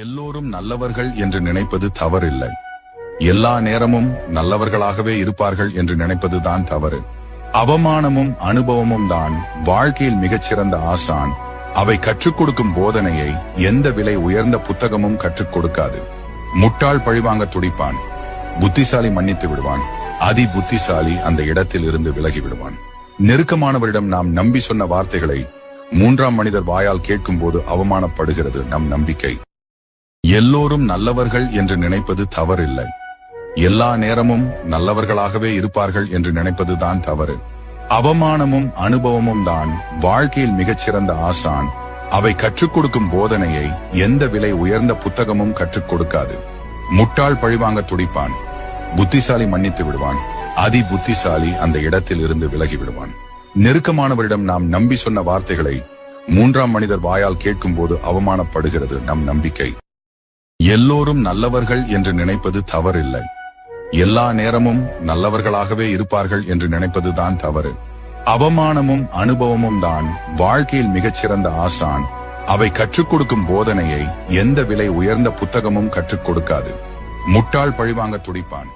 எல்லோரும் நல்லவர்கள் என்று நினைப்பது தவறில்லை. எல்லா நேரமும் நல்லவர்களாகவே இருப்பார்கள் என்று நினைப்பதுதான் தவறு. அவமானமும் அனுபவமும் தான் வாழ்க்கையில் மிகச்சிறந்த ஆசான். அவை கற்றுக் கொடுக்கும் போதனையை எந்த விலை உயர்ந்த புத்தகமும் கற்றுக் கொடுக்காது. முட்டாள் பழிவாங்க துடிப்பான், புத்திசாலி மன்னித்து விடுவான், அதி புத்திசாலி அந்த இடத்தில் இருந்து விலகி விடுவான். நெருக்கமானவரிடம் நாம் நம்பி சொன்ன வார்த்தைகளை மூன்றாம் மனிதர் வாயால் கேட்கும் போது அவமானப்படுகிறது நம் நம்பிக்கை. எல்லோரும் நல்லவர்கள் என்று நினைப்பது தவறில்லை. எல்லா நேரமும் நல்லவர்களாகவே இருப்பார்கள் என்று நினைப்பதுதான் தவறு. அவமானமும் அனுபவமும் தான் வாழ்க்கையில் மிகச்சிறந்த ஆசான். அவை கற்றுக் கொடுக்கும் போதனையை எந்த விலை உயர்ந்த புத்தகமும் கற்றுக் கொடுக்காது. முட்டாள் பழிவாங்க துடிப்பான், புத்திசாலி மன்னித்து விடுவான், அதி புத்திசாலி அந்த இடத்தில் இருந்து விலகி விடுவான். நெருக்கமானவரிடம் நாம் நம்பி சொன்ன வார்த்தைகளை மூன்றாம் மனிதர் வாயால் கேட்கும் போது அவமானப்படுகிறது நம் நம்பிக்கை. எல்லோரும் நல்லவர்கள் என்று நினைப்பது தவறில்லை. எல்லா நேரமும் நல்லவர்களாகவே இருப்பார்கள் என்று நினைப்பதுதான் தவறு. அவமானமும் அனுபவமும் தான் வாழ்க்கையில் மிகச்சிறந்த ஆசான். அவை கற்றுக் கொடுக்கும் போதனையை எந்த விலை உயர்ந்த புத்தகமும் கற்றுக் கொடுக்காது. முட்டாள் பழிவாங்க துடிப்பான்.